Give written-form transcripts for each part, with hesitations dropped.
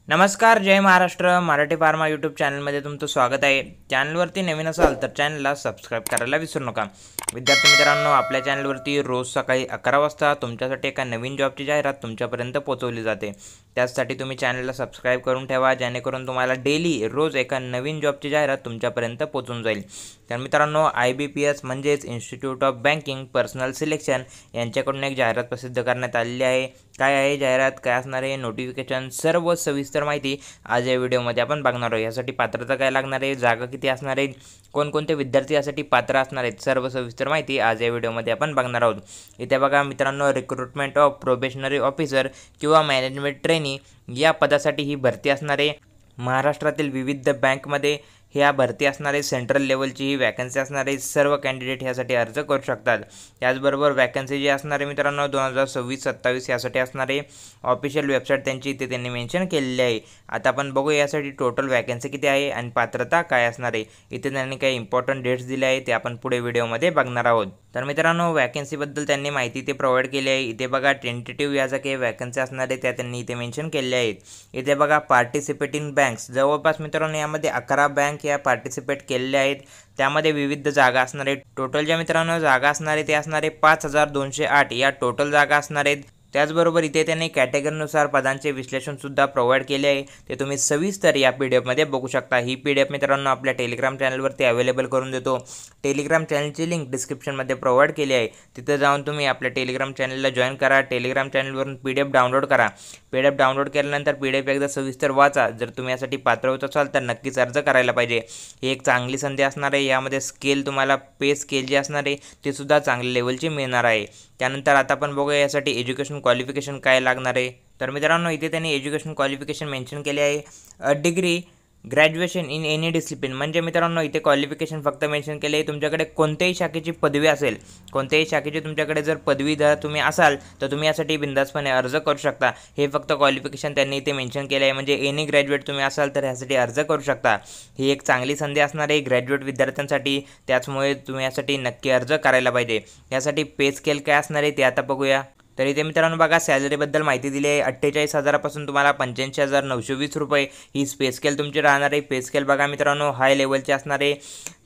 नमस्कार, जय Maharashtra. Marathi pharma YouTube चॅनलमध्ये तुमचं स्वागत आहे. चॅनलवरती नवीन असाल तर चॅनलला सबस्क्राईब करायला विसरू नका. विद्यार्थी मित्रांनो, आपल्या चॅनलवरती रोज सकाळी 11 वाजता तुमच्यासाठी एका नवीन जॉबची जाहिरात तुमच्यापर्यंत पोहोचवली जाते. त्यासाठी तुम्ही चॅनलला सबस्क्राईब करून ठेवा, जेणेकरून तुम्हाला डेली रोज एका नवीन जॉबची जाहिरात तुमच्यापर्यंत पोहोचून जाईल. तर मित्रांनो, IBPS म्हणजेच institute of banking personal selection यांच्याकडून एक जाहिरात प्रसिद्ध करण्यात आलेली आहे. काय आहे जाहिरात, काय असणार आहे, नोटिफिकेशन, सर्व सविस्तर माहिती आज या व्हिडिओमध्ये आपण बघणार आहोत. यासाठी पात्रता काय लागणार आहे, जागा किती असणार आहे, कोणकोणते विद्यार्थी यासाठी पात्र असणार आहेत, सर्व सविस्तर माहिती आज या व्हिडिओमध्ये आपण बघणार आहोत. इथे बघा मित्रांनो, रिक्रुटमेंट ऑफ प्रोबेशनरी ऑफिसर किंवा मॅनेजमेंट ट्रेनी या पदासाठी ही भरती असणार आहे. महाराष्ट्रातील विविध बँकमध्ये ह्या भरती असणार आहे. सेंट्रल लेवलची ही वॅकन्सी असणार आहे. सर्व कॅन्डिडेट यासाठी अर्ज करू शकतात. त्याचबरोबर वॅकन्सी जी असणार आहे मित्रांनो 2026-27 यासाठी असणार आहे. ऑफिशियल वेबसाईट त्यांची इथे त्यांनी मेन्शन केलेली आहे. आता आपण बघू यासाठी टोटल वॅकन्सी किती आहे आणि पात्रता काय असणार आहे. इथे त्यांनी काही इम्पॉर्टंट डेट्स दिले आहे, ते आपण पुढे व्हिडिओमध्ये बघणार आहोत. तर मित्रांनो, वॅकन्सीबद्दल त्यांनी माहिती ते प्रोव्हाइड केली आहे. इथे बघा टेंटेटिव्ह या ज्या काही वॅकन्सी असणार आहे त्या त्यांनी इथे मेन्शन केलेल्या आहेत. इथे बघा पार्टिसिपेटिंग बँक्स, जवळपास मित्रांनो यामध्ये 11 बँक या पार्टिसिपेट केलेल्या आहेत. त्यामध्ये विविध जागा असणार आहेत. टोटल ज्या मित्रांनो जागा असणार आहे ते असणार आहे 5208 या टोटल जागा असणार आहेत. त्याचबरोबर इथे त्यांनी कॅटेगरीनुसार पदांचे विश्लेषणसुद्धा प्रोव्हाइड केले आहे. ते तुम्ही सविस्तर या PDF मध्ये बघू शकता. ही PDF मित्रांनो आपल्या टेलिग्राम चॅनलवरती अवेलेबल करून देतो. टेलिग्राम चॅनलची लिंक डिस्क्रिप्शनमध्ये प्रोव्हाइड केली आहे. तिथे जाऊन तुम्ही आपल्या टेलिग्राम चॅनलला जॉईन करा. टेलिग्राम चॅनलवरून PDF डाउनलोड करा. PDF डाउनलोड केल्यानंतर PDF एकदा सविस्तर वाचा. जर तुम्ही यासाठी पात्र होत असाल तर नक्कीच अर्ज करायला पाहिजे. ही एक चांगली संधी असणार आहे. यामध्ये स्केल तुम्हाला पे स्केल जी असणार आहे ती सुद्धा चांगल्या लेवलची मिळणार आहे. त्यानंतर आता आपण बघूया यासाठी एज्युकेशन क्वालिफिकेशन काय लागणार आहे. तर मित्रांनो, इथे त्यांनी एज्युकेशन क्वालिफिकेशन मेन्शन केले आहे. Degree graduation in any discipline, म्हणजे मित्रांनो इथे क्वालिफिकेशन फक्त मेन्शन केले आहे. तुमच्याकडे कोणत्याही शाखेची पदवी असेल, कोणत्याही शाखेची तुमच्याकडे जर पदवी जर तुम्ही असाल तर तुम्ही यासाठी बिंदासपणे अर्ज करू शकता. हे फक्त क्वालिफिकेशन त्यांनी इथे मेन्शन केले आहे. म्हणजे एनी ग्रॅज्युएट तुम्ही असाल तर यासाठी अर्ज करू शकता. ही एक चांगली संधी असणार आहे ग्रॅज्युएट विद्यार्थ्यांसाठी. त्याचमुळे तुम्ही यासाठी नक्की अर्ज करायला पाहिजे. यासाठी पे स्केल काय असणार आहे ते आता बघूया. तर इथे मित्रांनो बघा सॅलरीबद्दल माहिती दिली आहे. 48,000पासून तुम्हाला 85,920 रुपये ही पे स्केल तुमची राहणार आहे. पे स्केल बघा मित्रांनो हाय लेवलची असणार आहे.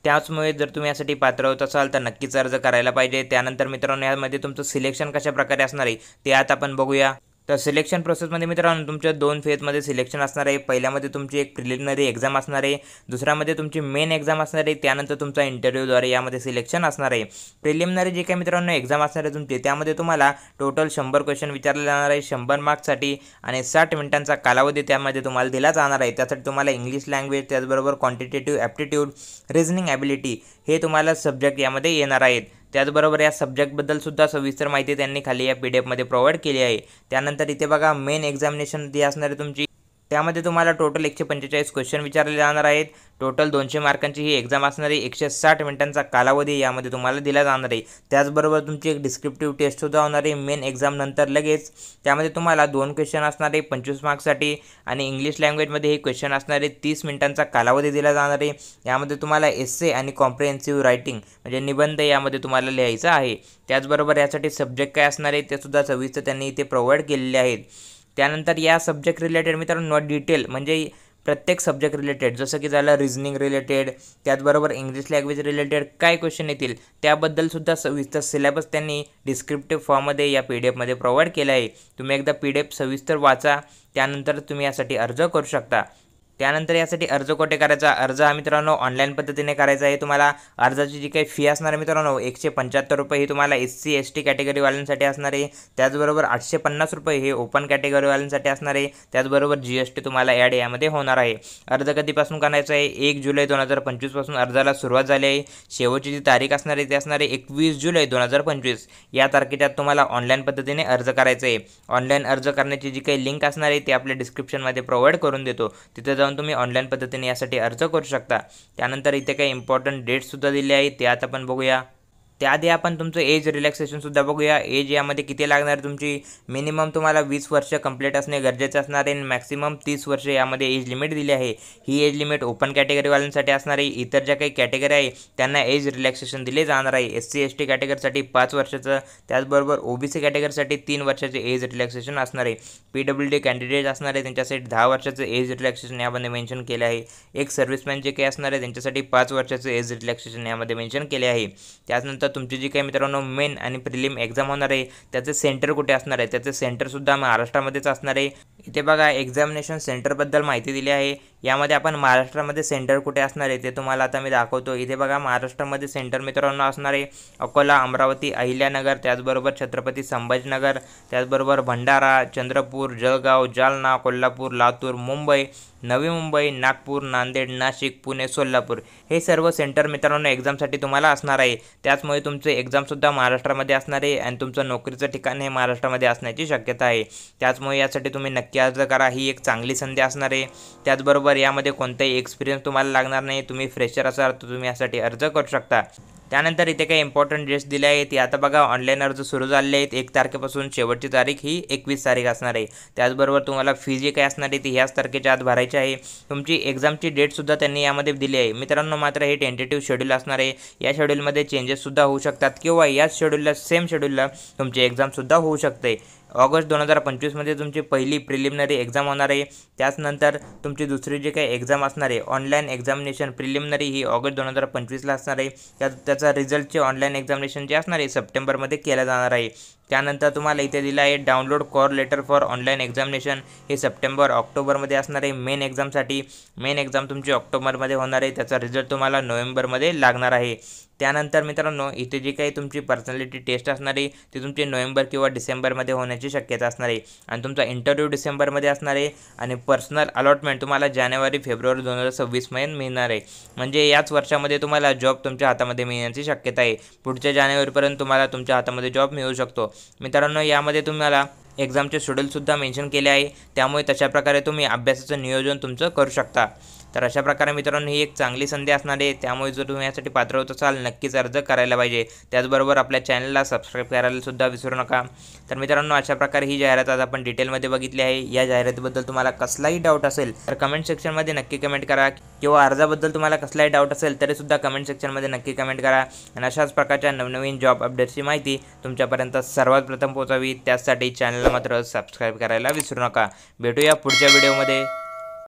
त्याचमुळे जर तुम्ही यासाठी पात्र होत असाल तर नक्कीच अर्ज करायला पाहिजे. त्यानंतर मित्रांनो यामध्ये तुमचं सिलेक्शन कशा प्रकारे असणार आहे ते आता आपण बघूया. तर सिलेक्शन प्रोसेसमध्ये मित्रांनो तुमच्या 2 फेजमध्ये सिलेक्शन असणार आहे. पहिल्यामध्ये तुमची एक प्रिलिमिनरी एक्झाम असणार आहे. दुसऱ्यामध्ये तुमची मेन एक्झाम असणार आहे. त्यानंतर तुमचा इंटरव्ह्यूद्वारे यामध्ये सिलेक्शन असणार आहे. प्रिलिमिनरी जे काही मित्रांनो एक्झाम असणार आहे तुमची, त्यामध्ये तुम्हाला टोटल 100 क्वेश्चन विचारले जाणार आहे 100 मार्क्ससाठी आणि 60 मिनिटांचा कालावधी त्यामध्ये तुम्हाला दिला जाणार आहे. त्यासाठी तुम्हाला इंग्लिश लँग्वेज, त्याचबरोबर क्वांटिटेटिव्ह ॲप्टिट्यूड, रिझनिंग ॲबिलिटी हे तुम्हाला सब्जेक्ट यामध्ये येणार आहेत. त्याचबरोबर या सब्जेक्टबद्दल सुद्धा सविस्तर माहिती त्यांनी खाली या PDF मध्ये प्रोव्हाइड केली आहे. त्यानंतर इथे बघा मेन एक्झामिनेशन जी असणार आहे तुमची, त्यामध्ये तुम्हाला टोटल 145 क्वेश्चन विचारले जाणार आहेत. टोटल 200 मार्कांची ही एक्झाम असणार आहे. 160 मिनिटांचा कालावधी यामध्ये तुम्हाला दिला जाणार आहे. त्याचबरोबर तुमची एक डिस्क्रिप्टिव्ह टेस्टसुद्धा होणार आहे मेन एक्झाम नंतर लगेच. त्यामध्ये तुम्हाला 2 क्वेश्चन असणार आहे 25 मार्क्ससाठी आणि इंग्लिश लँग्वेजमध्ये हे क्वेश्चन असणार आहे 30 मिनिटांचा कालावधी दिला जाणार आहे. यामध्ये तुम्हाला एस्से आणि कॉम्प्रिहेन्सिव्ह रायटिंग म्हणजे निबंध यामध्ये तुम्हाला लिहायचा आहे. त्याचबरोबर यासाठी सब्जेक्ट काय असणार आहे ते सुद्धा सविस्तर त्यांनी इथे प्रोव्हाइड केलेले आहेत. त्यानंतर या सब्जेक्ट रिलेटेड मित्रांनो डिटेल म्हणजे प्रत्येक सब्जेक्ट रिलेटेड, जसं की झालं रिझनिंग रिलेटेड, त्याचबरोबर इंग्लिश लँग्वेज रिलेटेड काय क्वेश्चन येतील त्याबद्दलसुद्धा सविस्तर सिलेबस त्यांनी डिस्क्रिप्टिव्ह फॉर्ममध्ये या PDF मध्ये प्रोव्हाइड केलं आहे. तुम्ही एकदा PDF सविस्तर वाचा, त्यानंतर तुम्ही यासाठी अर्ज करू शकता. त्यानंतर यासाठी अर्ज कुठे करायचा, अर्ज हा मित्रांनो ऑनलाईन पद्धतीने करायचा आहे. तुम्हाला अर्जाची जी काही फी असणार आहे मित्रांनो 175 रुपये ही तुम्हाला SC ST कॅटेगरीवाल्यांसाठी असणार आहे. त्याचबरोबर 850 रुपये हे ओपन कॅटेगरीवाल्यांसाठी असणार आहे. त्याचबरोबर GST तुम्हाला ॲड यामध्ये होणार आहे. अर्ज कधीपासून करायचा आहे, 1 जुलै 2025 पासून अर्जाला सुरुवात झाली आहे. शेवटची जी तारीख असणार आहे ती असणार आहे 21 जुलै 2025 या तारखेच्या तुम्हाला ऑनलाईन पद्धतीने अर्ज करायचा आहे. ऑनलाईन अर्ज करण्याची जी काही लिंक असणार आहे ती आपल्या डिस्क्रिप्शनमध्ये प्रोव्हाइड करून देतो. तिथे जाऊन तुम्ही ऑनलाईन पद्धतीने यासाठी अर्ज करू शकता. त्यानंतर इथे काही इम्पॉर्टंट डेट्ससुद्धा दिले आहेत ते आता आपण बघूया. त्याआधी आपण तुमचं एज रिलॅक्सेशनसुद्धा बघूया. एज यामध्ये किती लागणार तुमची मिनिमम तुम्हाला 20 वर्ष कंप्लीट असणे गरजेचं असणार आहे आणि मॅक्सिमम 30 वर्ष यामध्ये एज लिमिट दिली आहे. ही एज लिमिट ओपन कॅटेगरीवाल्यांसाठी असणार आहे. इतर ज्या काही कॅटेगरी आहे त्यांना एज रिलॅक्सेशन दिले जाणार आहे. SC ST कॅटेगरीसाठी 5 वर्षाचं, त्याचबरोबर OBC कॅटेगरीसाठी 3 वर्षाचे एज रिलॅक्सेशन असणार आहे. PWD कॅन्डिडेट असणार आहे त्यांच्यासाठी 10 वर्षाचं एज रिलॅक्सेशन यामध्ये मेन्शन केले आहे. एक सर्व्हिसमॅन जे काही असणार आहे त्यांच्यासाठी 5 वर्षाचं एज रिलॅक्सेशन यामध्ये मेन्शन केले आहे. त्यानंतर तुमची जी काही मित्रांनो मेन आणि प्रिलिम एक्झाम होणार आहे त्याचे सेंटर कुठे असणार आहे, त्याचे सेंटरसुद्धा महाराष्ट्रामध्येच असणार आहे. इथे बघा एक्झामिनेशन सेंटरबद्दल माहिती दिली आहे. यामध्ये आपण महाराष्ट्रामध्ये सेंटर कुठे असणार आहे ते तुम्हाला आता मी दाखवतो. इथे बघा महाराष्ट्रामध्ये सेंटर मित्रांनो असणार आहे अकोला, अमरावती, अहिल्यानगर, त्याचबरोबर छत्रपती संभाजीनगर, त्याचबरोबर भंडारा, चंद्रपूर, जळगाव, जालना, कोल्हापूर, लातूर, मुंबई, नवी मुंबई, नागपूर, नांदेड, नाशिक, पुणे, सोलापूर हे सर्व सेंटर मित्रांनो एक्झामसाठी तुम्हाला असणार आहे. त्याचमुळे तुमचे एक्झामसुद्धा महाराष्ट्रामध्ये असणार आहे आणि तुमचं नोकरीचं ठिकाण हे महाराष्ट्रामध्ये असण्याची शक्यता आहे. त्याचमुळे यासाठी तुम्ही नक्की अर्ज करा. ही एक चांगली संधी असणार आहे. त्याचबरोबर यामध्ये कोणताही एक्सपिरियन्स तुम्हाला लागणार नाही. तुम्ही फ्रेशर असाल तर तुम्ही यासाठी अर्ज करू शकता. त्यानंतर इथे काही इम्पॉर्टंट डेट्स दिले आहेत. आता बघा ऑनलाईन अर्ज सुरू झाले आहेत. 1 तारखेपासून शेवटची तारीख ही 21 तारीख असणार आहे. त्याचबरोबर तुम्हाला फी जी काही असणार आहे ती ह्याच तारखेच्या आत भरायची आहे. तुमची एक्झामची डेटसुद्धा त्यांनी यामध्ये दिली आहे मित्रांनो. मात्र हे टेंटेटिव्ह शेड्यूल असणार आहे. या शेड्यूलमध्ये चेंजेससुद्धा होऊ शकतात किंवा याच शेड्यूलला सेम शेड्यूलला तुमची एक्झामसुद्धा होऊ शकते. ऑगस्ट 2025मध्ये तुमची पहिली प्रिलिमिनरी एक्झाम होणार आहे. त्याचनंतर तुमची दुसरी जी काही एक्झाम असणार आहे ऑनलाईन एक्झामिनेशन प्रिलिमिनरी ही ऑगस्ट 2025ला असणार आहे. त्याचा रिझल्टचे ऑनलाईन एक्झामिनेशन जे असणार आहे सप्टेंबरमध्ये केलं जाणार आहे. त्यानंतर तुम्हाला इथे दिलं आहे download call letter for online examination हे सप्टेंबर ऑक्टोबरमध्ये असणार आहे. मेन एक्झामसाठी मेन एक्झाम तुमची ऑक्टोबरमध्ये होणार आहे. त्याचा रिझल्ट तुम्हाला नोव्हेंबरमध्ये लागणार आहे. त्यानंतर मित्रांनो इथे जी काही तुमची पर्सनॅलिटी टेस्ट असणार आहे ती तुमची नोव्हेंबर किंवा डिसेंबरमध्ये होण्याची शक्यता असणार आहे आणि तुमचा इंटरव्ह्यू डिसेंबरमध्ये असणार आहे आणि पर्सनल अलॉटमेंट तुम्हाला जानेवारी फेब्रुवारी 2026मध्ये मिळणार आहे. म्हणजे याच वर्षामध्ये तुम्हाला जॉब तुमच्या हातामध्ये मिळण्याची शक्यता आहे. पुढच्या जानेवारीपर्यंत तुम्हाला तुमच्या हातामध्ये जॉब मिळू शकतो. मित्रांनो यामध्ये तुम्हाला एक्झामचे शेड्यूलसुद्धा मेन्शन केले आहे. त्यामुळे तशा प्रकारे तुम्ही अभ्यासाचं नियोजन तुमचं करू शकता. तर अशा प्रकारे मित्रांनो ही एक चांगली संधी असणार आहे. त्यामुळे जर तुम्ही यासाठी पात्र होत असाल नक्कीच अर्ज करायला पाहिजे. त्याचबरोबर आपल्या चॅनलला सबस्क्राईब करायला सुद्धा विसरू नका. तर मित्रांनो अशा प्रकारे ही जाहिरात आज आपण डिटेलमध्ये बघितली आहे. या जाहिरातीबद्दल तुम्हाला कसलाही डाऊट असेल तर कमेंट सेक्शनमध्ये नक्की कमेंट करा किंवा अर्जाबद्दल तुम्हाला कसलाही डाऊट असेल तरीसुद्धा कमेंट सेक्शनमध्ये नक्की कमेंट करा. आणि अशाच प्रकारच्या नवनवीन जॉब अपडेट्सची माहिती तुमच्यापर्यंत सर्वात प्रथम पोहोचावी त्यासाठी चॅनलला मात्र सबस्क्राईब करायला विसरू नका. भेटूया पुढच्या व्हिडिओमध्ये.